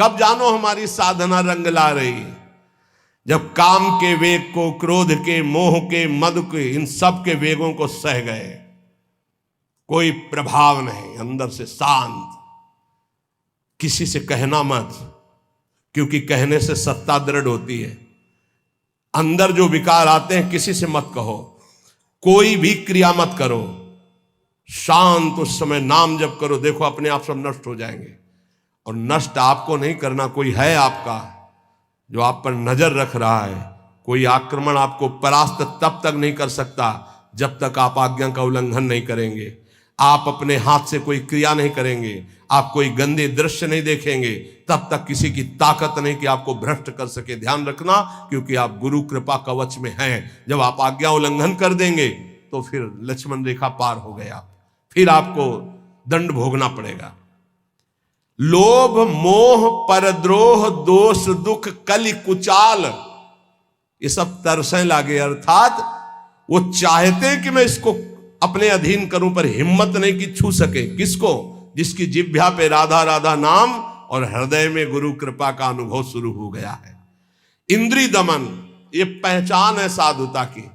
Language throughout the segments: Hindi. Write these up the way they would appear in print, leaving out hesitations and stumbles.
कब जानो हमारी साधना रंग ला रही है? जब काम के वेग को, क्रोध के, मोह के, मद के, इन सब के वेगों को सह गए, कोई प्रभाव नहीं, अंदर से शांत। किसी से कहना मत, क्योंकि कहने से सत्ता दृढ़ होती है। अंदर जो विकार आते हैं किसी से मत कहो, कोई भी क्रिया मत करो, शांत उस समय नाम जप करो। देखो अपने आप सब नष्ट हो जाएंगे। और नष्ट आपको नहीं करना, कोई है आपका जो आप पर नजर रख रहा है। कोई आक्रमण आपको परास्त तब तक नहीं कर सकता जब तक आप आज्ञा का उल्लंघन नहीं करेंगे। आप अपने हाथ से कोई क्रिया नहीं करेंगे, आप कोई गंदे दृश्य नहीं देखेंगे, तब तक किसी की ताकत नहीं कि आपको भ्रष्ट कर सके। ध्यान रखना, क्योंकि आप गुरु कृपा कवच में हैं। जब आप आज्ञा उल्लंघन कर देंगे तो फिर लक्ष्मण रेखा पार हो गए आप, फिर आपको दंड भोगना पड़ेगा। लोभ मोह परद्रोह दोष दुख कलि कुचाल, ये सब तरसें लागे। अर्थात वो चाहते कि मैं इसको अपने अधीन करूं, पर हिम्मत नहीं कि छू सके। किसको? जिसकी जिह्वा पे राधा राधा नाम और हृदय में गुरु कृपा का अनुभव शुरू हो गया है। इंद्रिय दमन, ये पहचान है साधुता की।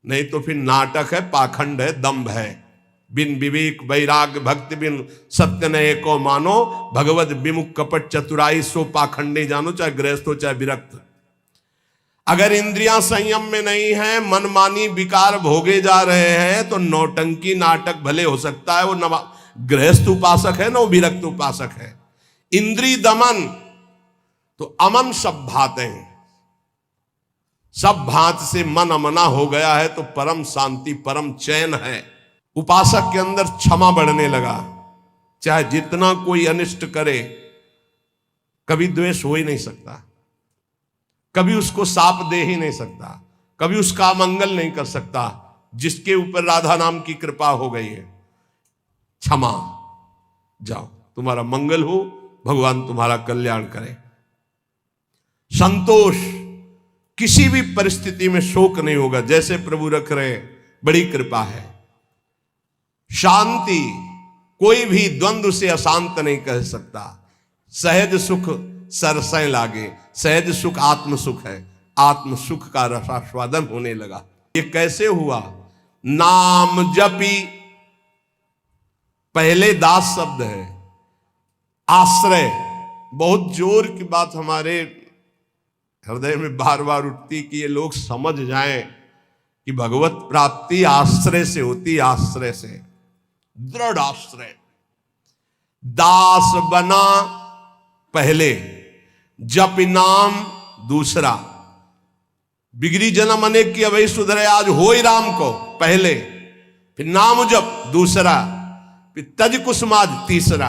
नहीं तो फिर नाटक है, पाखंड है, दंभ है। बिन विवेक वैराग्य भक्ति बिन सत्य नये को मानो, भगवत विमुख कपट चतुराई सो पाखंडे जानो। चाहे गृहस्थ हो चाहे विरक्त, अगर इंद्रियां संयम में नहीं है, मनमानी विकार भोगे जा रहे हैं, तो नौटंकी नाटक भले हो सकता है। वो गृहस्थ उपासक है ना, वो विरक्त उपासक है। इंद्रिय दमन तो अमन सब भाते हैं, सब भात से मन अमना हो गया है तो परम शांति परम चैन है। उपासक के अंदर क्षमा बढ़ने लगा। चाहे जितना कोई अनिष्ट करे, कभी द्वेष हो ही नहीं सकता, कभी उसको साप दे ही नहीं सकता, कभी उसका अमंगल नहीं कर सकता। जिसके ऊपर राधा नाम की कृपा हो गई है, क्षमा, जाओ, तुम्हारा मंगल हो, भगवान तुम्हारा कल्याण करे। संतोष, किसी भी परिस्थिति में शोक नहीं होगा, जैसे प्रभु रख रहे, बड़ी कृपा है। शांति, कोई भी द्वंद्व से अशांत नहीं कह सकता। सहज सुख सरसैं लागे, सहज सुख आत्म सुख है। आत्म सुख का रसास्वादन होने लगा। ये कैसे हुआ? नाम जपी, पहले दास शब्द है, आश्रय। बहुत जोर की बात हमारे हृदय में बार बार उठती कि ये लोग समझ जाएं कि भगवत प्राप्ति आश्रय से होती, आश्रय से, दृढ़ आश्रय। दास बना पहले, जप नाम दूसरा। बिगड़ी जन्म अनेक की अवै सुधरे, आज हो ही राम को पहले, फिर नाम जप दूसरा, फिर तज कुसुमाज तीसरा।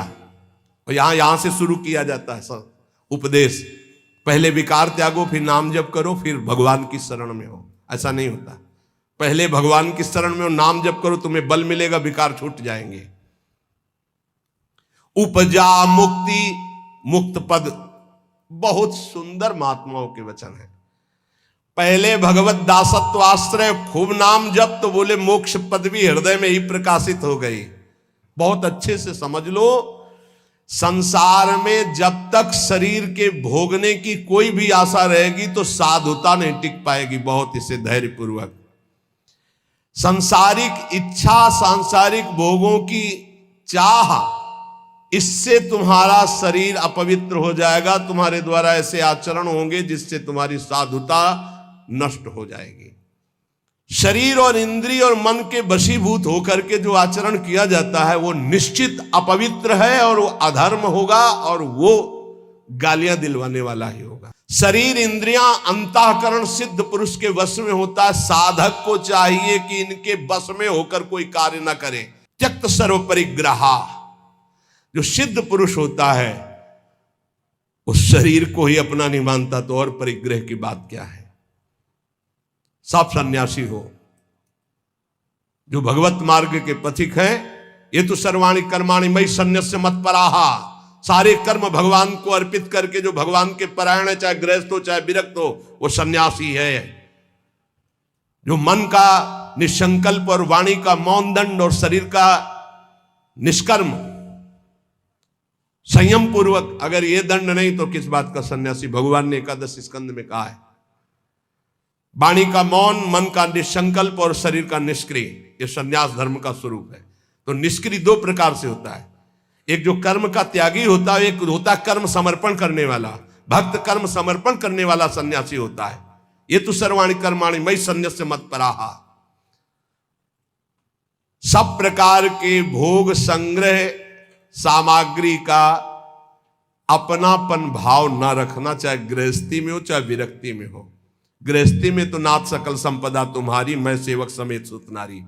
और यहां से शुरू किया जाता है सब उपदेश। पहले विकार त्यागो, फिर नाम जप करो, फिर भगवान की शरण में हो। ऐसा नहीं होता। पहले भगवान की शरण में हो, नाम जप करो, तुम्हें बल मिलेगा, विकार छूट जाएंगे। उपजा मुक्ति मुक्त पद, बहुत सुंदर महात्माओं के वचन है। पहले भगवत दासत्व आश्रय, खूब नाम जप, तो बोले मोक्ष पद भी हृदय में ही प्रकाशित हो गई। बहुत अच्छे से समझ लो, संसार में जब तक शरीर के भोगने की कोई भी आशा रहेगी तो साधुता नहीं टिक पाएगी। बहुत इसे धैर्यपूर्वक, सांसारिक इच्छा, सांसारिक भोगों की चाह, इससे तुम्हारा शरीर अपवित्र हो जाएगा। तुम्हारे द्वारा ऐसे आचरण होंगे जिससे तुम्हारी साधुता नष्ट हो जाएगी। शरीर और इंद्रिय और मन के वशीभूत होकर के जो आचरण किया जाता है वो निश्चित अपवित्र है और वो अधर्म होगा और वो गालियां दिलवाने वाला ही होगा। शरीर इंद्रियां अंतःकरण सिद्ध पुरुष के वश में होता है। साधक को चाहिए कि इनके वश में होकर कोई कार्य न करे। त्यक्त सर्व परिग्रहा, जो सिद्ध पुरुष होता है उस शरीर को ही अपना नहीं मानता, तो और परिग्रह की बात क्या है। सब सन्यासी हो, जो भगवत मार्ग के पथिक हैं, ये तो सर्वाणि कर्माणि मयि सन्न्यस्य मत्पराहा, सारे कर्म भगवान को अर्पित करके जो भगवान के परायण है, चाहे गृहस्थ हो चाहे विरक्त हो, वो सन्यासी है। जो मन का निसंकल्प और वाणी का मौन दंड और शरीर का निष्कर्म, संयम पूर्वक। अगर ये दंड नहीं तो किस बात का सन्यासी। भगवान ने एकादश स्कंद में कहा है, वाणी का मौन, मन का निसंकल्प और शरीर का निष्क्रिय, ये सन्यास धर्म का स्वरूप है। तो निष्क्रिय दो प्रकार से होता है, एक जो कर्म का त्यागी होता है, एक होता कर्म समर्पण करने वाला। भक्त कर्म समर्पण करने वाला सन्यासी होता है। ये तो सर्वाणि कर्माणि मयि सन्न्यस्य मत्पराः। सब प्रकार के भोग संग्रह सामग्री का अपनापन भाव ना रखना, चाहे गृहस्थी में हो चाहे विरक्ति में हो। गृहस्थी में तो नाथ सकल संपदा तुम्हारी, मैं सेवक समेत सुत नारी।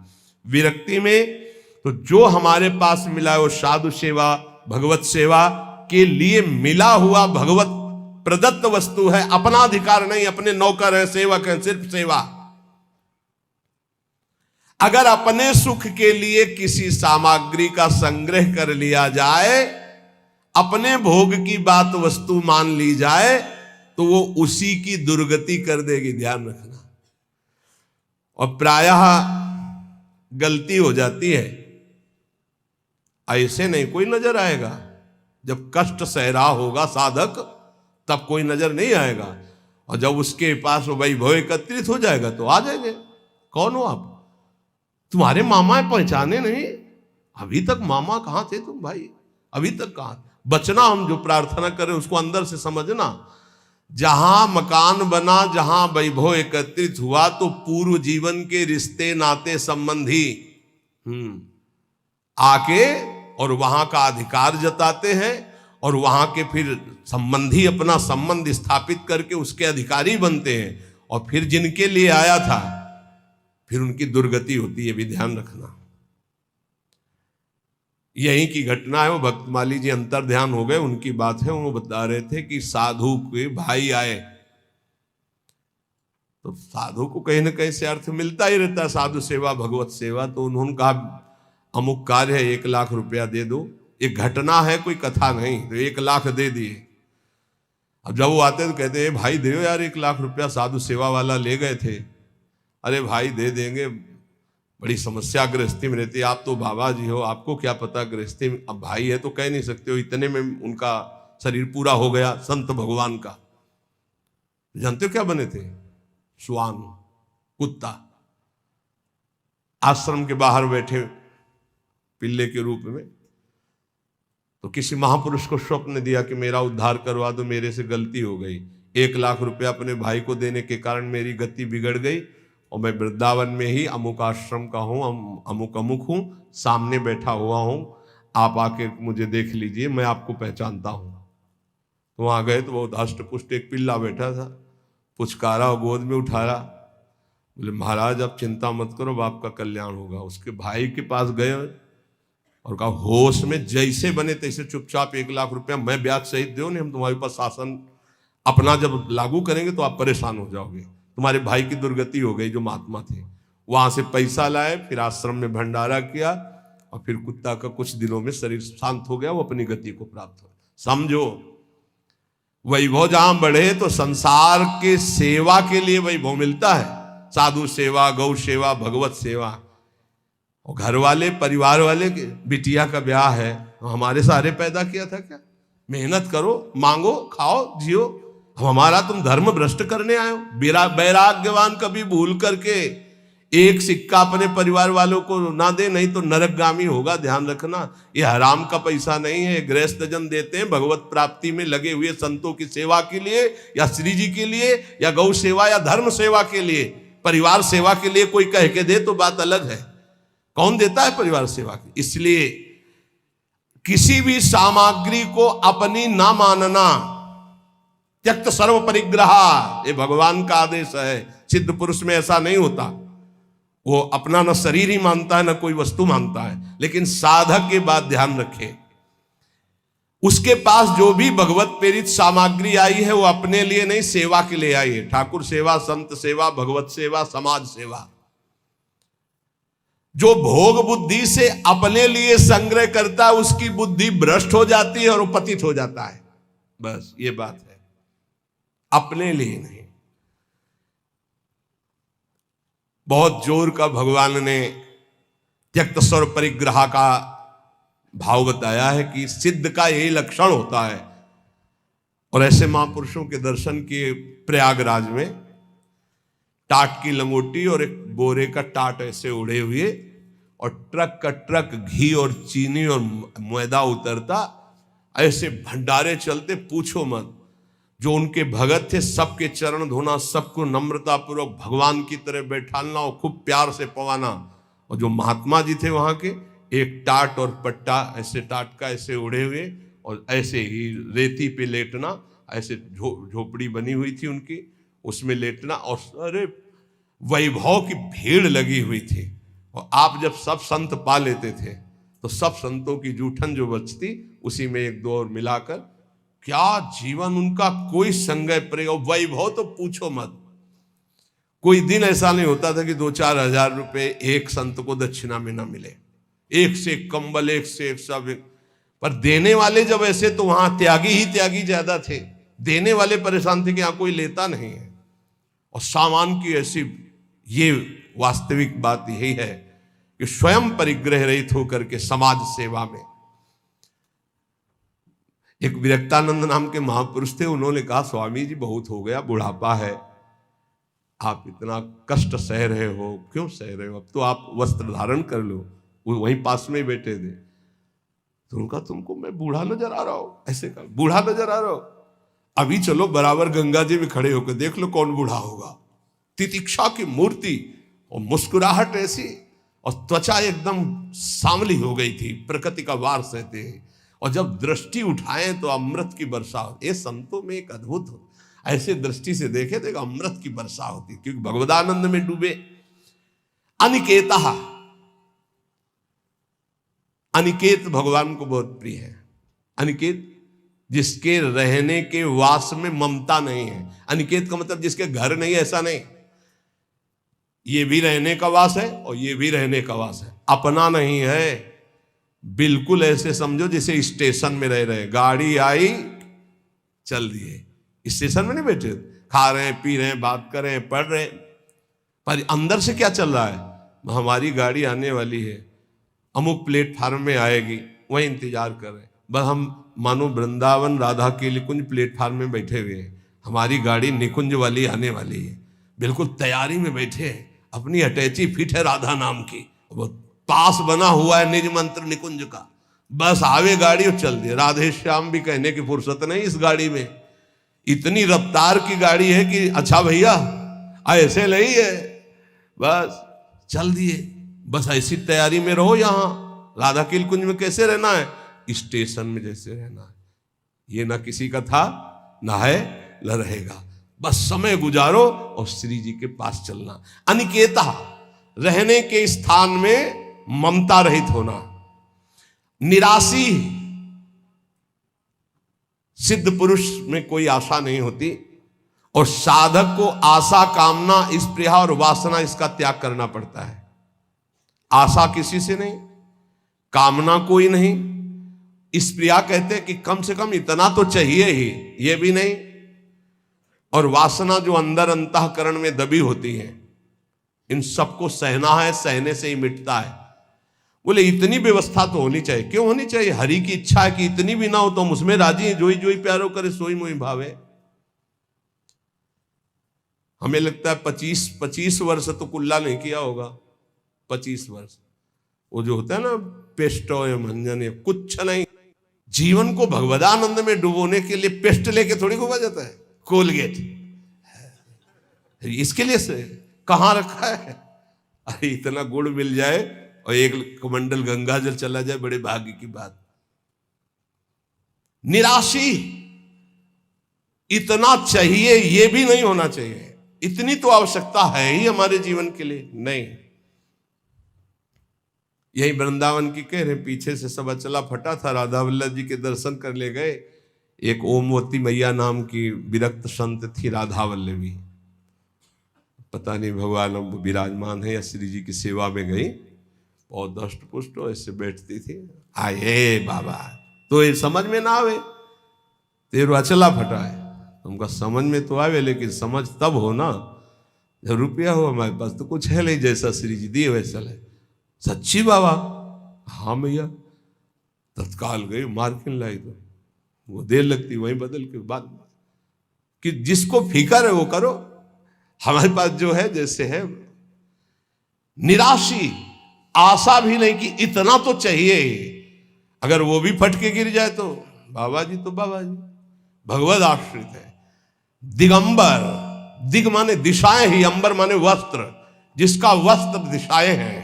विरक्ति में तो जो हमारे पास मिला है वो साधु सेवा, भगवत सेवा के लिए मिला हुआ भगवत प्रदत्त वस्तु है, अपना अधिकार नहीं, अपने नौकर हैं, सेवक हैं, सिर्फ सेवा। अगर अपने सुख के लिए किसी सामग्री का संग्रह कर लिया जाए, अपने भोग की बात वस्तु मान ली जाए, तो वो उसी की दुर्गति कर देगी, ध्यान रखना। और प्रायः गलती हो जाती है, ऐसे नहीं कोई नजर आएगा। जब कष्ट सह रहा होगा साधक तब कोई नजर नहीं आएगा, और जब उसके पास वो वैभव एकत्रित हो जाएगा तो आ जाएंगे। कौन हो आप? तुम्हारे मामा पहचाने नहीं? अभी तक मामा कहां थे तुम भाई? अभी तक कहां? बचना, हम जो प्रार्थना करें उसको अंदर से समझना। जहां मकान बना, जहां वैभव एकत्रित हुआ, तो पूर्व जीवन के रिश्ते नाते संबंधी आके और वहां का अधिकार जताते हैं, और वहां के फिर संबंधी अपना संबंध स्थापित करके उसके अधिकारी बनते हैं, और फिर जिनके लिए आया था फिर उनकी दुर्गति होती है, भी ध्यान रखना। यहीं की घटना है। वो भक्तमाली जी अंतर ध्यान हो गए, उनकी बात है। वो बता रहे थे कि साधु के भाई आए, तो साधु को कहीं ना कहीं से अर्थ मिलता ही रहता है, साधु सेवा, भगवत सेवा। तो उन्होंने कहा अमुक कार्य है, 1 लाख रुपया दे दो। एक घटना है, कोई कथा नहीं, तो 1 लाख दे दिए। अब जब वो आते तो कहते हैं भाई दे यार 1 लाख रुपया, साधु सेवा वाला ले गए थे। अरे भाई दे देंगे, बड़ी समस्या गृहस्थी में रहती है, आप तो बाबा जी हो, आपको क्या पता गृहस्थी में। अब भाई है तो कह नहीं सकते हो, इतने में उनका शरीर पूरा हो गया संत भगवान का। जानते हो क्या बने थे? श्वान, कुत्ता। आश्रम के बाहर बैठे पिल्ले के रूप में। तो किसी महापुरुष को स्वप्न दिया कि मेरा उद्धार करवा दो, मेरे से गलती हो गई, 1 लाख रुपया अपने भाई को देने के कारण मेरी गति बिगड़ गई, और मैं वृंदावन में ही अमुक आश्रम का हूँ, अमुक हूँ, सामने बैठा हुआ हूँ, आप आके मुझे देख लीजिए, मैं आपको पहचानता हूँ। तो वहाँ गए तो वो धष्ट पुष्ट एक पिल्ला बैठा था, पुचकारा और गोद में उठाया। बोले महाराज आप चिंता मत करो, बाप का कल्याण होगा। उसके भाई के पास गए और कहा होश में जैसे बने तैसे चुपचाप 1 लाख रुपया मैं ब्याज सहित दो, नहीं हम तुम्हारे पास शासन अपना जब लागू करेंगे तो आप परेशान हो जाओगे। तुम्हारे भाई की दुर्गति हो गई जो महात्मा थे। वहां से पैसा लाए, फिर आश्रम में भंडारा किया, और फिर कुत्ता का कुछ दिनों में शरीर शांत हो गया, वो अपनी गति को प्राप्त हो। समझो, वैभव जहां बढ़े तो संसार के सेवा के लिए वैभव मिलता है, साधु सेवा, गौ सेवा, भगवत सेवा। और घर वाले, परिवार वाले, बिटिया का ब्याह है, हमारे सहारे पैदा किया था क्या? मेहनत करो, मांगो, खाओ, जियो। हमारा तुम धर्म भ्रष्ट करने आए हो। वैराग्यवान कभी भूल करके एक सिक्का अपने परिवार वालों को ना दे, नहीं तो नरकगामी होगा, ध्यान रखना। ये हराम का पैसा नहीं है, गृहस्थ जन देते हैं भगवत प्राप्ति में लगे हुए संतों की सेवा के लिए, या श्री जी के लिए, या गौ सेवा या धर्म सेवा के लिए। परिवार सेवा के लिए कोई कह के दे तो बात अलग है, कौन देता है परिवार सेवा की? इसलिए किसी भी सामग्री को अपनी ना मानना, त्यक्त सर्व परिग्रह, ये भगवान का आदेश है। सिद्ध पुरुष में ऐसा नहीं होता, वो अपना न शरीर ही मानता है न कोई वस्तु मानता है। लेकिन साधक के बात ध्यान रखे, उसके पास जो भी भगवत प्रेरित सामग्री आई है वो अपने लिए नहीं, सेवा के लिए आई है। ठाकुर सेवा, संत सेवा, भगवत सेवा, समाज सेवा। जो भोग बुद्धि से अपने लिए संग्रह करता है उसकी बुद्धि भ्रष्ट हो जाती है और वो पतित हो जाता है। बस ये बात है, अपने लिए नहीं। बहुत जोर का भगवान ने त्यक्त सर्व परिग्रह का भाव बताया है कि सिद्ध का यही लक्षण होता है। और ऐसे महापुरुषों के दर्शन किए प्रयागराज में, टाट की लंगोटी और एक बोरे का टाट ऐसे उड़े हुए, और ट्रक का ट्रक घी और चीनी और मैदा उतरता, ऐसे भंडारे चलते, पूछो मत। जो उनके भगत थे सबके चरण धोना, सबको नम्रता पूर्वक भगवान की तरह बैठाना और खूब प्यार से पवाना। और जो महात्मा जी थे वहां के, एक टाट और पट्टा ऐसे टाट का ऐसे उड़े हुए, और ऐसे ही रेती पे लेटना, ऐसे झोपड़ी बनी हुई थी उनकी, उसमें लेटना, और अरे वैभव की भीड़ लगी हुई थी। और आप जब सब संत पा लेते थे तो सब संतों की जूठन जो बचती उसी में एक दो और मिलाकर, क्या जीवन उनका, कोई संगय प्रयोग, वैभव तो पूछो मत। कोई दिन ऐसा नहीं होता था कि 2-4 हजार रुपए एक संत को दक्षिणा में ना मिले। एक से एक कंबल, एक से एक सब। पर देने वाले जब ऐसे, तो वहां त्यागी ही त्यागी ज्यादा थे। देने वाले परेशान थे कि यहां कोई लेता नहीं है। और सामान की ऐसी, ये वास्तविक बात यही है कि स्वयं परिग्रह रहित होकर के समाज सेवा में। एक विरक्तानंद नाम के महापुरुष थे, उन्होंने कहा, स्वामी जी बहुत हो गया, बुढ़ापा है, आप इतना कष्ट सह रहे हो, क्यों सह रहे हो, अब तो आप वस्त्र धारण कर लो। वो वहीं पास में ही बैठे थे। तो उनका, तुमको मैं बूढ़ा नजर आ रहा हूं, ऐसे कहा, बूढ़ा नजर आ रहा हूं, अभी चलो बराबर गंगा जी में खड़े होकर देख लो कौन बूढ़ा होगा। तितिक्षा की मूर्ति और मुस्कुराहट ऐसी, और त्वचा एकदम सांवली हो गई थी, प्रकृति का वार सहते हैं। और जब दृष्टि उठाए तो अमृत की वर्षा होती। ये संतों में एक अद्भुत हो, ऐसे दृष्टि से देखे तो अमृत की वर्षा होती, क्योंकि भगवदानंद में डूबे। अनिकेता, अनिकेत भगवान को बहुत प्रिय है। अनिकेत, जिसके रहने के वास में ममता नहीं है। अनिकेत का मतलब जिसके घर नहीं, ऐसा नहीं, ये भी रहने का वास है और ये भी रहने का वास है, अपना नहीं है। बिल्कुल ऐसे समझो जैसे स्टेशन में रह रहे, गाड़ी आई चल दिए, स्टेशन में नहीं बैठे, खा रहे हैं, पी रहे हैं, बात कर रहे हैं, पढ़ रहे हैं, पर अंदर से क्या चल रहा है, हमारी गाड़ी आने वाली है, अमुक प्लेटफार्म में आएगी, वही इंतजार कर रहे हैं। बस हम मानो वृंदावन राधा के निकुंज प्लेटफार्म में बैठे हुए हैं, हमारी गाड़ी निकुंज वाली आने वाली है, बिल्कुल तैयारी में बैठे हैं, अपनी अटैची फिट है राधा नाम की, वो पास बना हुआ है निज मंत्र निकुंज का, बस आवे गाड़ी और चल दिए। राधे श्याम भी कहने की फुर्सत नहीं इस गाड़ी में, इतनी रफ्तार की गाड़ी है कि अच्छा भैया ऐसे नहीं है, बस चल दिए। बस ऐसी तैयारी में रहो, यहां राधा के कुंज में कैसे रहना है, स्टेशन में जैसे रहना है। ये ना किसी का था, ना है, न रहेगा, बस समय गुजारो और श्री जी के पास चलना। अनिकेता, रहने के स्थान में ममता रहित होना। निराशी, सिद्ध पुरुष में कोई आशा नहीं होती, और साधक को आशा, कामना, स्पृहा और वासना, इसका त्याग करना पड़ता है। आशा किसी से नहीं, कामना कोई नहीं, स्पृहा कहते हैं कि कम से कम इतना तो चाहिए ही, ये भी नहीं, और वासना जो अंदर अंतःकरण में दबी होती है, इन सबको सहना है, सहने से ही मिटता है। बोले इतनी व्यवस्था तो होनी चाहिए, क्यों होनी चाहिए, हरि की इच्छा है कि इतनी भी ना हो तो हम उसमें राजी हैं, जोई जोई प्यारो करे सोई मोई भावे। हमें लगता है 25 वर्ष तो कुल्ला नहीं किया होगा, 25 वर्ष, वो जो होता है ना पेस्टो या मंजन या कुछ नहीं, जीवन को भगवदानंद में डुबोने के लिए पेस्ट लेके थोड़ी घुमा जाता है, कोलगेट इसके लिए से कहां रखा है। अरे इतना गुड़ मिल जाए और एक कमंडल गंगा जल चला जाए, बड़े भाग्य की बात। निराशी, इतना चाहिए ये भी नहीं होना चाहिए, इतनी तो आवश्यकता है ही हमारे जीवन के लिए, नहीं। यही वृंदावन की कह रहे, पीछे से सब अचला फटा था, राधा वल्लभ जी के दर्शन कर ले गए। एक ओमवती मैया नाम की विरक्त संत थी, राधा वल्लभी, पता नहीं भगवान अब विराजमान है या श्री जी की सेवा में गई, बहुत दष्ट पुष्ट ऐसे बैठती थी। आए बाबा, तो ये समझ में ना आवे, तेरो अचला फटा है, तुमका समझ में तो आवे, लेकिन समझ तब हो ना जब रुपया हो हमारे पास, तो कुछ है नहीं, जैसा श्री जी दिए वैसा है। सच्ची बाबा, हाँ भैया, तत्काल गई, मार क्यों लाई? तो वो देर लगती, वहीं बदल के बाद कि जिसको फिकर है वो करो। हमारे पास जो है जैसे है निराशी, आशा भी नहीं कि इतना तो चाहिए ही, अगर वो भी फटके गिर जाए तो बाबा जी तो बाबा जी, भगवद आश्रित है। दिगंबर, दिग माने दिशाएं ही, अंबर माने वस्त्र, जिसका वस्त्र दिशाएं हैं।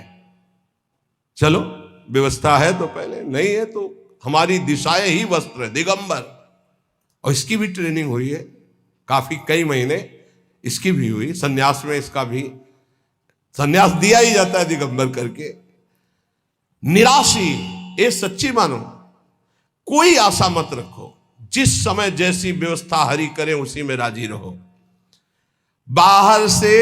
चलो व्यवस्था है तो पहले, नहीं है तो हमारी दिशाएं ही वस्त्र है, दिगंबर। और इसकी भी ट्रेनिंग हुई है काफी, कई महीने इसकी भी हुई। सन्यास में इसका भी सन्यास दिया ही जाता है दिगंबर करके। निराशी, ये सच्ची मानो, कोई आशा मत रखो, जिस समय जैसी व्यवस्था हरि करे उसी में राजी रहो। बाहर से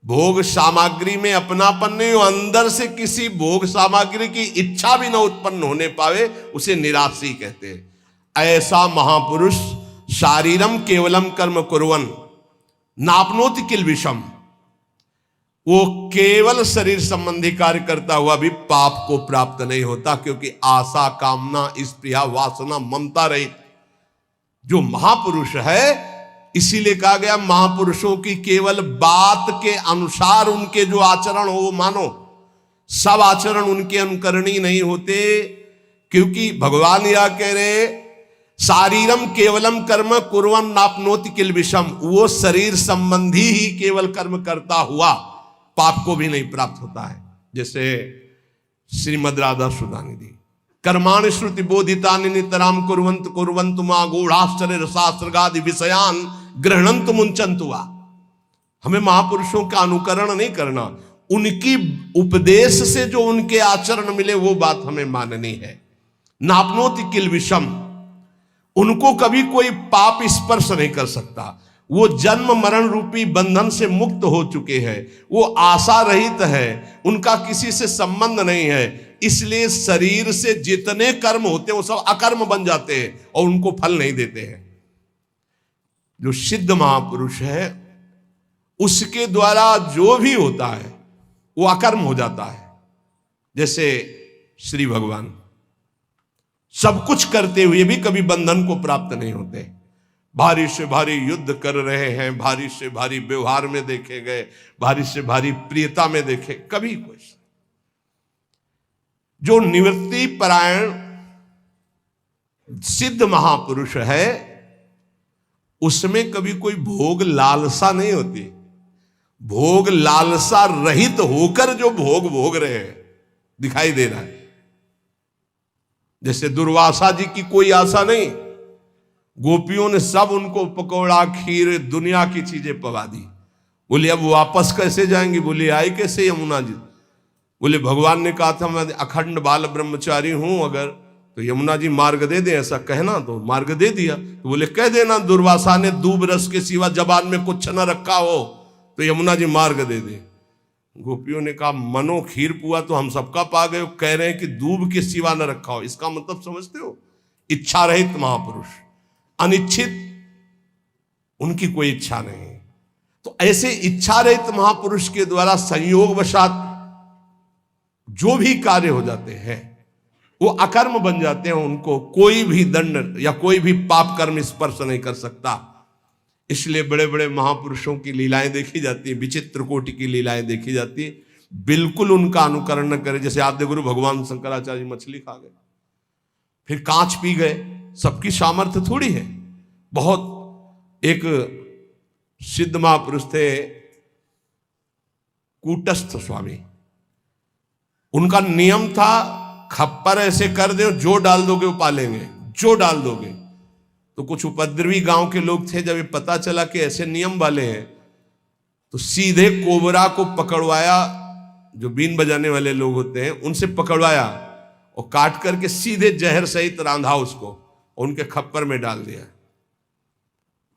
भोग सामग्री में अपनापन नहीं हो, अंदर से किसी भोग सामग्री की इच्छा भी न उत्पन्न होने पावे, उसे निराशी कहते हैं। ऐसा महापुरुष शारीरम केवलम कर्म कुर्वन् नाप्नोति किल विषम, वो केवल शरीर संबंधी कार्य करता हुआ भी पाप को प्राप्त नहीं होता, क्योंकि आशा, कामना, स्पृहा, वासना, ममता रहित जो महापुरुष है, इसीलिए कहा गया महापुरुषों की केवल बात के अनुसार उनके जो आचरण हो वो मानो। सब आचरण उनके अनुकरणीय नहीं होते, क्योंकि भगवान यह कह रहे शारीरम केवलम कर्म कुर्वन् नाप्नोति किल विषम, वो शरीर संबंधी ही केवल कर्म करता हुआ पाप को भी नहीं प्राप्त होता है। जैसे श्रीमद राधा सुधानिधि, कर्माणि श्रुति बोधितानि नितराम कुर्वन्तु कुर्वन्तु मा गूढ़ाश्चर्य रसास्त्रगादि विषयान गृह्णन्तु मुंचन्तु वा। हमें महापुरुषों का अनुकरण नहीं करना, उनकी उपदेश से जो उनके आचरण मिले वो बात हमें माननी है। नाप्नोति किल विषम, उनको कभी कोई पाप स्पर्श नहीं कर सकता। वो जन्म मरण रूपी बंधन से मुक्त हो चुके हैं, वो आशा रहित है, उनका किसी से संबंध नहीं है। इसलिए शरीर से जितने कर्म होते हैं वो सब अकर्म बन जाते हैं और उनको फल नहीं देते हैं। जो सिद्ध महापुरुष है उसके द्वारा जो भी होता है वो अकर्म हो जाता है। जैसे श्री भगवान सब कुछ करते हुए भी कभी बंधन को प्राप्त नहीं होते। भारी से भारी युद्ध कर रहे हैं, भारी से भारी व्यवहार में देखे गए, भारी से भारी प्रियता में देखे, कभी कुछ। जो निवृत्ति परायण सिद्ध महापुरुष है उसमें कभी कोई भोग लालसा नहीं होती। भोग लालसा रहित होकर जो भोग भोग रहे हैं दिखाई दे रहा है। जैसे दुर्वासा जी की कोई आशा नहीं, गोपियों ने सब उनको पकौड़ा, खीर, दुनिया की चीजें पवा दी। बोले अब वापस कैसे जाएंगे? बोले आए कैसे यमुना जी? बोले भगवान ने कहा था मैं अखंड बाल ब्रह्मचारी हूं, अगर तो यमुना जी मार्ग दे दे, ऐसा कहना। तो मार्ग दे दिया। तो बोले कह देना दुर्वासा ने दूब रस के सिवा जबान में कुछ न रखा हो तो यमुना जी मार्ग दे दे। गोपियों ने कहा मनो खीर पुआ तो हम सबका पा गए, कह रहे हैं कि दूब के सिवा न रखा हो। इसका मतलब समझते हो? इच्छा रहित महापुरुष, अनिच्छित, उनकी कोई इच्छा नहीं। तो ऐसे इच्छा रहित महापुरुष के द्वारा संयोग वशात जो भी कार्य हो जाते हैं वो अकर्म बन जाते हैं। उनको कोई भी दंड या कोई भी पाप कर्म स्पर्श नहीं कर सकता। इसलिए बड़े बड़े महापुरुषों की लीलाएं देखी जाती है, विचित्र कोटि की लीलाएं देखी जाती है। बिल्कुल उनका अनुकरण न करे। जैसे आद्य गुरु भगवान शंकराचार्य मछली खा गए, फिर कांच पी गए, सबकी सामर्थ्य थोड़ी है। बहुत एक सिद्ध महापुरुष थे कूटस्थ स्वामी, उनका नियम था खप्पर ऐसे कर दो, जो डाल दोगे वो पालेंगे, जो डाल दोगे। तो कुछ उपद्रवी गांव के लोग थे, जब ये पता चला कि ऐसे नियम वाले हैं तो सीधे कोबरा को पकड़वाया, जो बीन बजाने वाले लोग होते हैं उनसे पकड़वाया और काट करके सीधे जहर सहित रांधा उसको, उनके खप्पर में डाल दिया।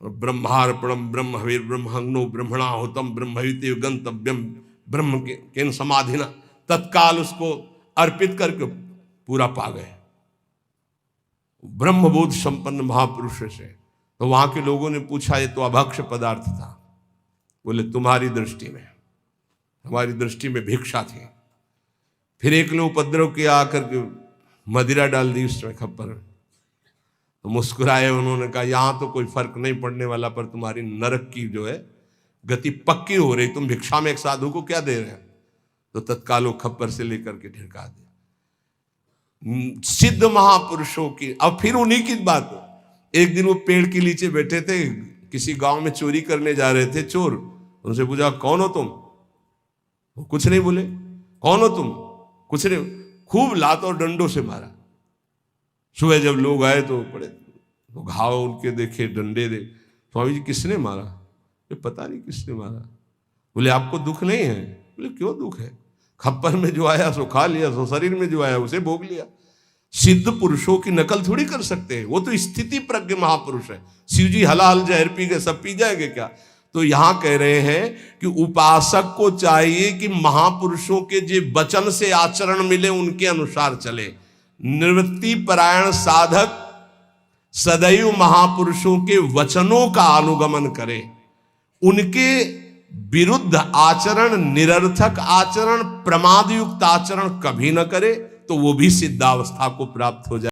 ब्रह्मार्पणम ब्रह्म हविर ब्रह्महग्नो ब्रह्मणाहुतम ब्रह्मयुते गंतव्यम ब्रह्म के समाधिना, तत्काल उसको अर्पित करके पूरा पा गए। ब्रह्मबोध संपन्न महापुरुष से। तो वहां के लोगों ने पूछा ये तो अभक्ष्य पदार्थ था। बोले तुम्हारी दृष्टि में, हमारी दृष्टि में भिक्षा थी। फिर एक ने उपद्रव किया आकर के मदिरा डाल दी उसमें खप्पर में। तो मुस्कुराए, उन्होंने कहा यहां तो कोई फर्क नहीं पड़ने वाला, पर तुम्हारी नरक की जो है गति पक्की हो रही, तुम भिक्षा में एक साधु को क्या दे रहे हैं। तो तत्काल वो खप्पर से लेकर के ढिड़का दे। सिद्ध महापुरुषों की, अब फिर उन्हीं की बात हो। एक दिन वो पेड़ के नीचे बैठे थे, किसी गांव में चोरी करने जा रहे थे चोर। उनसे पूछा कौन हो तुम? वो कुछ नहीं बोले। कौन हो तुम? कुछ नहीं। खूब लात और डंडों से मारा। सुबह जब लोग आए तो बड़े तो घाव उनके देखे, डंडे दे। स्वामी जी किसने मारा? ये पता नहीं किसने मारा। बोले आपको दुख नहीं है? बोले क्यों दुख है? खप्पर में जो आया सो खा लिया, सो शरीर में जो आया उसे भोग लिया। सिद्ध पुरुषों की नकल थोड़ी कर सकते हैं, वो तो स्थिति प्रज्ञ महापुरुष है। शिव जी हलाल जहर पी गए, सब पी जाएंगे क्या? तो यहां कह रहे हैं कि उपासक को चाहिए कि महापुरुषों के जो वचन से आचरण मिले उनके अनुसार चले। निवृत्ति परायण साधक सदैव महापुरुषों के वचनों का अनुगमन करे, उनके विरुद्ध आचरण, निरर्थक आचरण, प्रमादयुक्त आचरण कभी न करे, तो वो भी सिद्धावस्था को प्राप्त हो जाए।